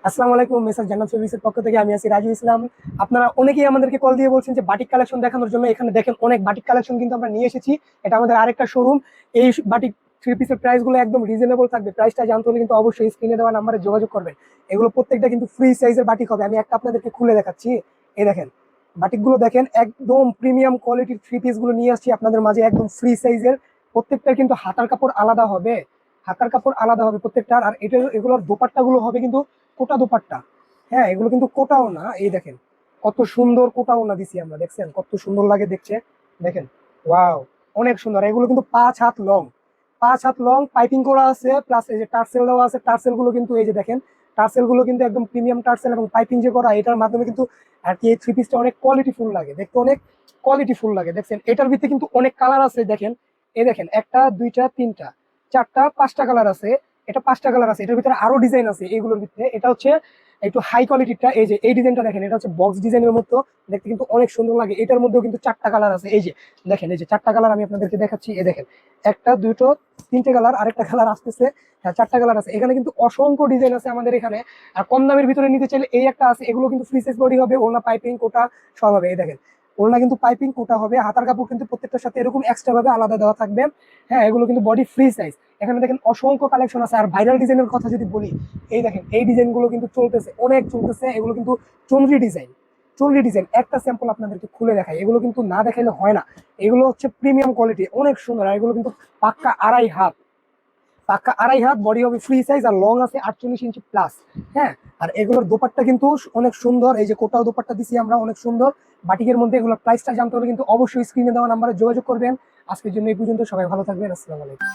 আসসালামু আলাইকুম, মেসার জান্নাত সার্ভিসের পক্ষ থেকে আমি আছি রাজু ইসলাম। আপনারা অনেকেই আমাদেরকে কল দিয়ে বলছেন যে বাটিক কালেকশন দেখানোর জন্য। এখানে দেখেন অনেক বাটিক কালেকশন কিন্তু আমরা নিয়ে এসেছি। এটা আমাদের আরেকটা শোরুম। এই বাটিক থ্রি পিসের প্রাইস গুলো একদম রিজনেবল থাকবে। প্রাইসটা জানতে হলে কিন্তু অবশ্যই স্ক্রিনে দেওয়া নাম্বারে যোগাযোগ করবেন। এগুলো প্রত্যেকটা কিন্তু ফ্রি সাইজের বাটিক হবে। আমি একটা আপনাদেরকে খুলে দেখাচ্ছি। এই দেখেন, বাটিক গুলো দেখেন, একদম প্রিমিয়াম কোয়ালিটির থ্রি পিস গুলো নিয়ে আসছি আপনাদের মাঝে, একদম ফ্রি সাইজের। প্রত্যেকটার কিন্তু হাতার কাপড় আলাদা হবে, হাতার কাপড় আলাদা হবে প্রত্যেকটার। আর এটা এগুলোর দোপাট্টা গুলো হবে কিন্তু কোটা দোপাট্টা। হ্যাঁ, এগুলো কিন্তু কোটাও না। এই দেখেন কত সুন্দর কোটাও না দিছি আমরা, দেখছেন কত সুন্দর লাগে দেখছে। দেখেন, ওয়াও, অনেক সুন্দর। এগুলো কিন্তু 5 হাত লং, 5 হাত লং পাইপিং করা আছে, প্লাস এই যে টার্সেল দেওয়া আছে। টার্সেল গুলো কিন্তু এই যে দেখেন, টার্সেল গুলো কিন্তু একদম প্রিমিয়াম টার্সেল এবং পাইপিং যে করা, এটার মাধ্যমে কিন্তু আর কি এই থ্রি পিসটা অনেক কোয়ালিটিফুল লাগে দেখতে, অনেক কোয়ালিটিফুল লাগে। দেখছেন এটার ভিতরে কিন্তু অনেক কালার আছে। দেখেন, এই দেখেন, একটা দুইটা তিনটা চারটা পাঁচটা কালার আছে। এটা পাঁচটা কালার আছে, এটার ভিতরে আরো ডিজাইন আছে এইগুলোর ভিতরে। এটা হচ্ছে একটু হাই কোয়ালিটিটা। এই যে এই ডিজাইনটা দেখেন, এটা হচ্ছে বক্স ডিজাইনের মতো, দেখতে কিন্তু অনেক সুন্দর লাগে। এটার মধ্যেও কিন্তু চারটা কালার আছে। এই যে দেখেন, এই যে চারটা কালার আমি আপনাদেরকে দেখাচ্ছি। এই দেখেন, একটা দুটো তিনটে কালার, আরেকটা কালার আসতেছে। হ্যাঁ, চারটা কালার আছে। এখানে কিন্তু অসংখ্য ডিজাইন আছে আমাদের এখানে। আর কম দামের ভিতরে নিতে চাইলে এই একটা আছে। এগুলো কিন্তু ফ্রি সাইজ বডি হবে, ওড়না পাইপিং কোটা সব হবে। এই দেখেন, ওড়না কিন্তু পাইপিং কোটা হবে, হাতার কাপড় কিন্তু প্রত্যেকটার সাথে এরকম এক্সট্রা ভাবে আলাদা দেওয়া থাকবে। হ্যাঁ, এগুলো কিন্তু বডি ফ্রি সাইজ। এখানে দেখেন অসংখ্য কালেকশন আছে। আর ভাইরাল ডিজাইনের কথা যদি বলি, এই দেখেন এই ডিজাইন গুলো কিন্তু চলতেছে, অনেক চলতেছে। এগুলো কিন্তু চুনরি ডিজাইন, চুনরি ডিজাইন। একটা স্যাম্পল আপনাদেরকে খুলে দেখাই, এগুলো কিন্তু না দেখাইলে হয় না। এগুলো হচ্ছে প্রিমিয়াম কোয়ালিটি, অনেক সুন্দর। আর এগুলো কিন্তু পাক্কা 2.5 হাত, পাক্কা 2.5 হাত বডি হবে, ফ্রি সাইজ। আর লং আছে 48 ইঞ্চি প্লাস। হ্যাঁ, আর এগুলোর দোপাট্টা কিন্তু অনেক সুন্দর। এই যে কোটাও দোপাট্টা দিছি আমরা, অনেক সুন্দর বাটিকের মধ্যে। এগুলোর প্রাইসটা জানতে হলে কিন্তু অবশ্যই স্ক্রিনে দেওয়া নাম্বারে যোগাযোগ করবেন। আজকের জন্য এই পর্যন্ত, সবাই ভালো থাকবেন। আসসালামু আলাইকুম।